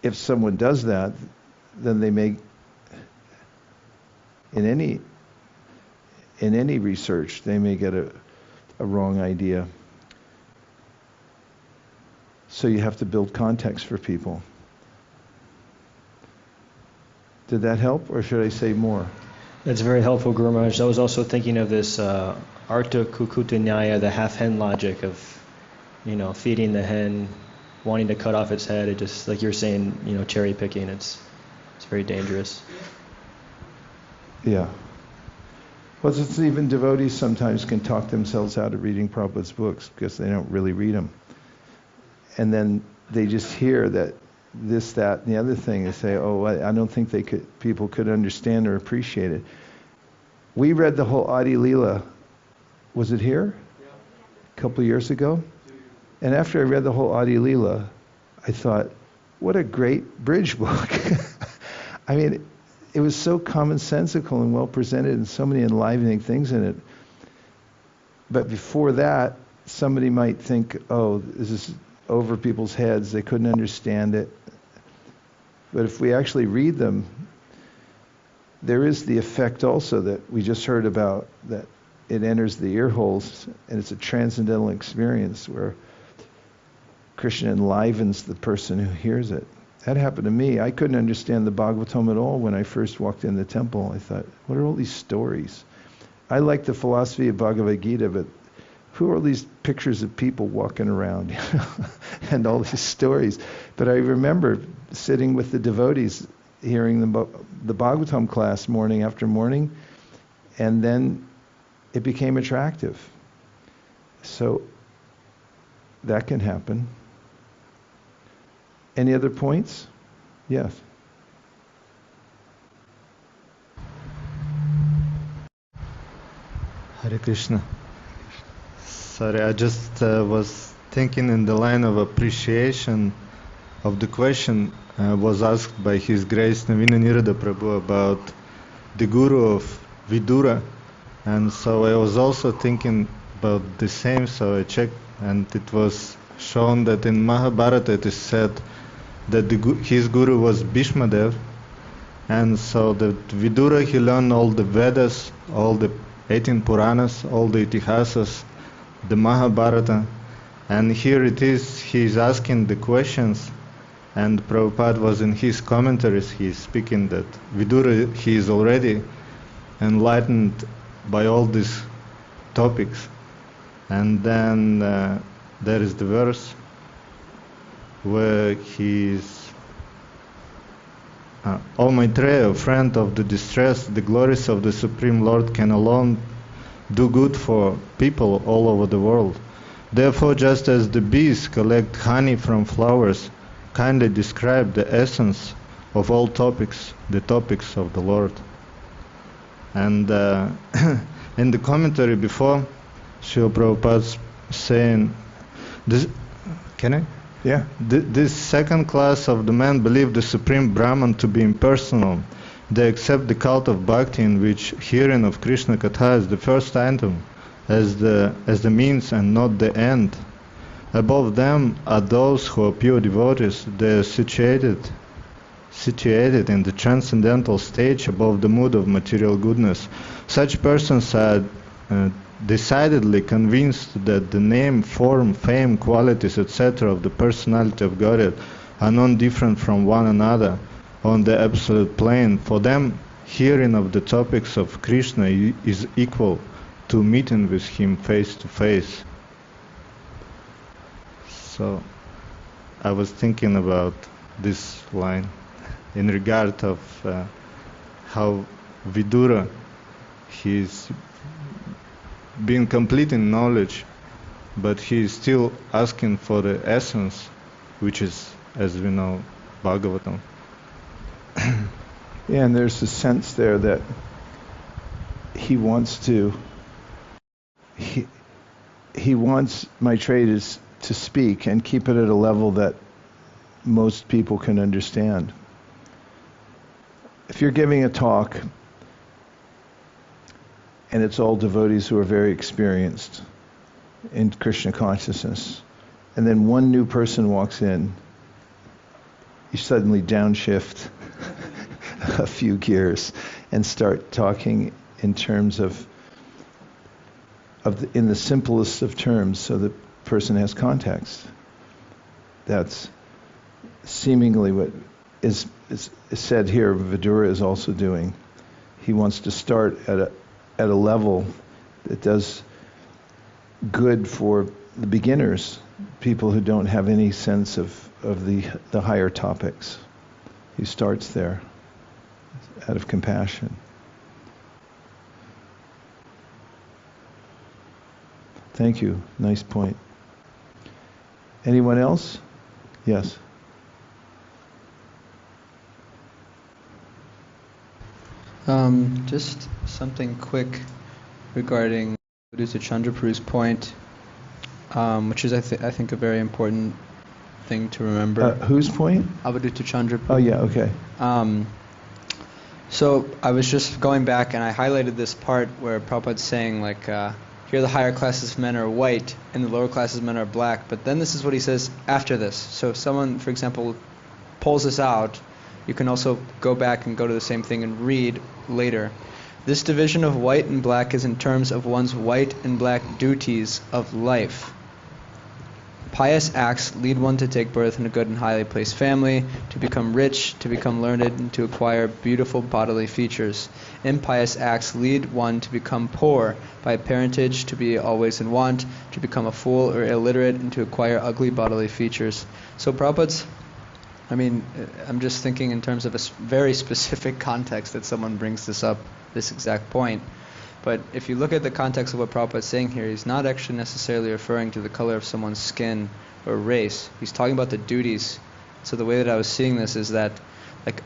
if someone does that, then they may, in any research, they may get a wrong idea. So you have to build context for people. Did that help, or should I say more? That's very helpful, Guru Maharaj. I was also thinking of this Artha Kukuta Nyaya, the half-hen logic of, feeding the hen, wanting to cut off its head. It just, like you're saying, cherry picking. It's very dangerous. Yeah. Well, it's even devotees sometimes can talk themselves out of reading Prabhupada's books because they don't really read them. And then they just hear that this, that, and the other thing, and say, oh, I don't think people could understand or appreciate it. We read the whole Adi Leela. Was it here? Yeah. A couple of years ago? And after I read the whole Adi Leela, I thought, what a great bridge book. I mean, it was so commonsensical and well presented and so many enlivening things in it. But before that, somebody might think, oh, this is over people's heads. They couldn't understand it. But if we actually read them, there is the effect also that we just heard about, that it enters the ear holes, and it's a transcendental experience where Krishna enlivens the person who hears it. That happened to me. I couldn't understand the Bhagavatam at all when I first walked in the temple. I thought, what are all these stories? I like the philosophy of Bhagavad-gītā, but who are these pictures of people walking around, and all these stories? But I remember sitting with the devotees, hearing the Bhagavatam class morning after morning, and then it became attractive. So that can happen. Any other points? Yes. Hare Krishna. Sorry, I just was thinking in the line of appreciation of the question was asked by His Grace Navina Nirada Prabhu about the Guru of Vidura, and so I was also thinking about the same, so I checked, and it was shown that in Mahabharata it is said that his Guru was Bhishmadev, and so that Vidura, he learned all the Vedas, all the 18 Puranas, all the Itihasas, the Mahabharata, and here it is, he is asking the questions, and Prabhupada was in his commentaries, he is speaking that Vidura, he is already enlightened by all these topics. And then there is the verse where he is, O Maitreya, friend of the distressed, the glories of the Supreme Lord can alone do good for people all over the world. Therefore, just as the bees collect honey from flowers, kindly describe the essence of all topics, the topics of the Lord. And in the commentary before, Srila Prabhupada's saying, this, can I? Yeah. This second class of the men believe the Supreme Brahman to be impersonal. They accept the cult of bhakti, in which hearing of Krishna Katha is the first item, as the means and not the end. Above them are those who are pure devotees. They are situated in the transcendental stage above the mood of material goodness. Such persons are decidedly convinced that the name, form, fame, qualities, etc. of the personality of Godhead are not different from one another on the absolute plane. For them, hearing of the topics of Krishna is equal to meeting with him face to face. So I was thinking about this line in regard of how Vidura, he's been complete in knowledge, but he is still asking for the essence, which is, as we know, Bhagavatam. Yeah, and there's a sense there that he wants Maitreya to speak and keep it at a level that most people can understand. If you're giving a talk and it's all devotees who are very experienced in Krishna consciousness. And then one new person walks in, you suddenly downshift a few gears and start talking in terms of in the simplest of terms, so the person has context. That's seemingly what is said here. Vidura is also doing. He wants to start at a level that does good for the beginners, people who don't have any sense of the higher topics. He starts there out of compassion. Thank you. Nice point. Anyone else? Yes. Just something quick regarding Vidura Chandrapuru's point, which is I think a very important thing to remember. Whose point? Avadutta Chandrapuru. Oh yeah, okay. So I was just going back and I highlighted this part where Prabhupada's saying like, here the higher classes of men are white and the lower classes of men are black. But then this is what he says after this. So if someone, for example, pulls this out, you can also go back and go to the same thing and read later. This division of white and black is in terms of one's white and black duties of life. Pious acts lead one to take birth in a good and highly placed family, to become rich, to become learned, and to acquire beautiful bodily features. Impious acts lead one to become poor by parentage, to be always in want, to become a fool or illiterate, and to acquire ugly bodily features. So Prabhupada's, I'm just thinking in terms of a very specific context that someone brings this up, this exact point. But if you look at the context of what Prabhupada is saying here, he's not actually necessarily referring to the color of someone's skin or race. He's talking about the duties. So the way that I was seeing this is that, like,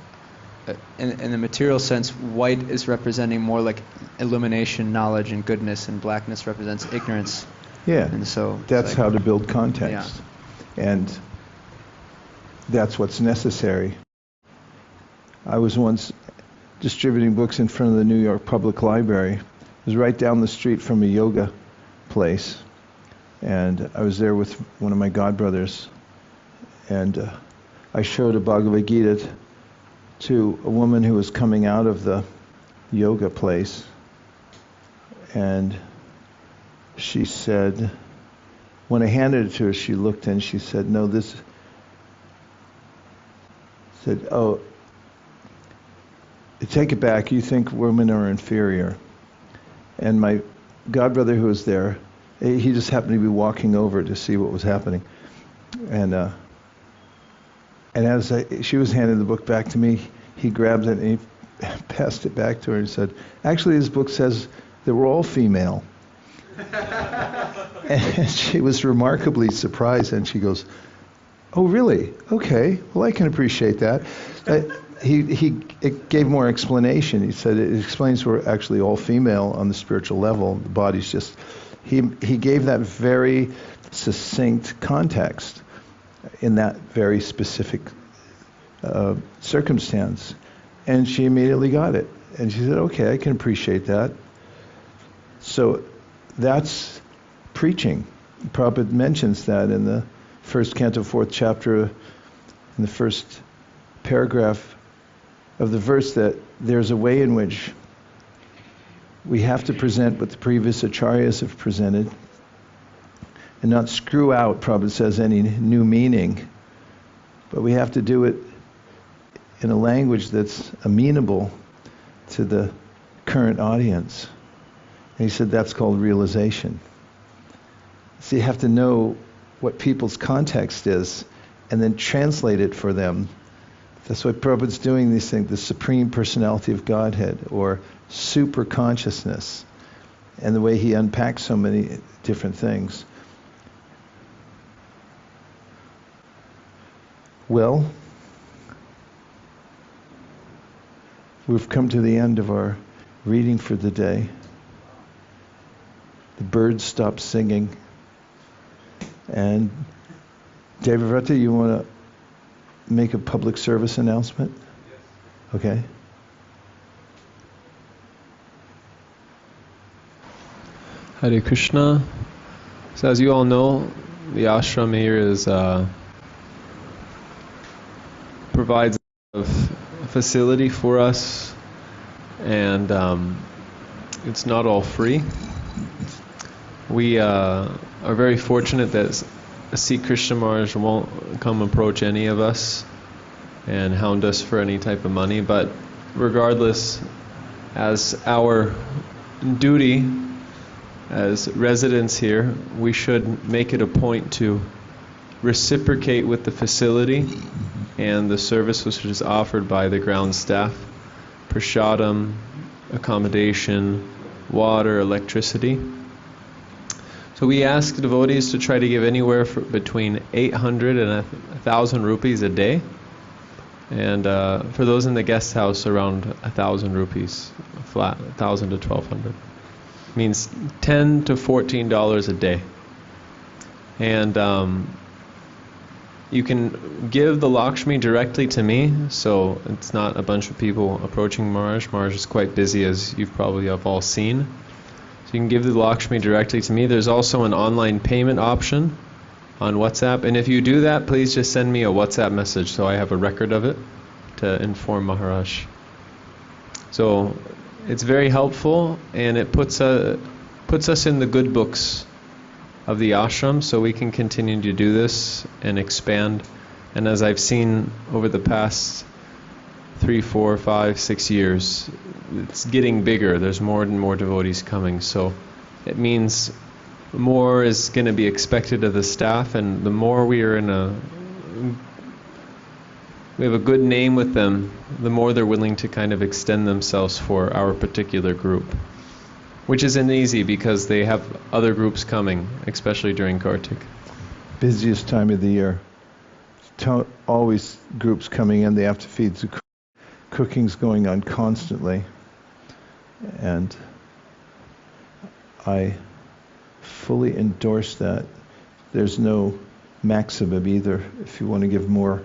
in the material sense, white is representing more like illumination, knowledge, and goodness, and blackness represents ignorance. Yeah, and so that's how to build context. Yeah. And that's what's necessary. I was once distributing books in front of the New York Public Library. It was right down the street from a yoga place. And I was there with one of my godbrothers. And I showed a Bhagavad-gītā to a woman who was coming out of the yoga place. And she said, when I handed it to her, she looked and she said, no, this... said, oh, take it back, you think women are inferior. And my godbrother who was there, he just happened to be walking over to see what was happening. And as she was handing the book back to me, he grabbed it and he passed it back to her and said, actually this book says that we're all female. And she was remarkably surprised and she goes, oh really? Okay, well I can appreciate that. He gave more explanation. He said it explains we're actually all female on the spiritual level. The body's just... He gave that very succinct context in that very specific circumstance. And she immediately got it. And she said, okay, I can appreciate that. So that's preaching. Prabhupada mentions that in the first canto, 4th chapter, in the first paragraph of the verse, that there's a way in which we have to present what the previous acharyas have presented and not screw out, Prabhupada says, any new meaning. But we have to do it in a language that's amenable to the current audience. And he said that's called realization. So you have to know what people's context is and then translate it for them. That's why Prabhupada's doing these things, the Supreme Personality of Godhead, or super consciousness, and the way he unpacks so many different things. Well, we've come to the end of our reading for the day. The birds stopped singing. And Devavrata, you want to make a public service announcement? Yes. Okay. Hare Krishna. So as you all know, the ashram here is provides a facility for us, and it's not all free. We are very fortunate that Sikh Krishna Maharaj won't come approach any of us and hound us for any type of money, but regardless, as our duty as residents here, we should make it a point to reciprocate with the facility and the service which is offered by the ground staff: prasadam, accommodation, water, electricity. So we ask devotees to try to give anywhere between 800 and 1,000 rupees a day, and for those in the guest house, around 1,000 rupees flat, 1,000 to 1,200. Means $10 to $14 a day. And you can give the Lakshmi directly to me, so it's not a bunch of people approaching Maharaj. Maharaj is quite busy, as you've probably have all seen. So you can give the Lakshmi directly to me. There's also an online payment option on WhatsApp, and if you do that, please just send me a WhatsApp message so I have a record of it to inform Maharaj. So it's very helpful, and it puts us in the good books of the ashram, so we can continue to do this and expand. And as I've seen over the past 3, 4, 5, 6 years, it's getting bigger. There's more and more devotees coming, so it means more is going to be expected of the staff, and the more we have a good name with them, the more they're willing to kind of extend themselves for our particular group, which isn't easy because they have other groups coming, especially during Kartik. Busiest time of the year. Always groups coming in. They have to feed. The cooking's going on constantly, and I fully endorse that. There's no maximum either. If you want to give more,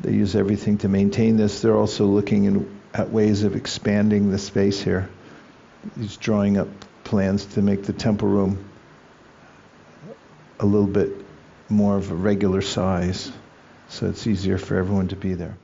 they use everything to maintain this. They're also looking at ways of expanding the space here. He's drawing up plans to make the temple room a little bit more of a regular size, so it's easier for everyone to be there.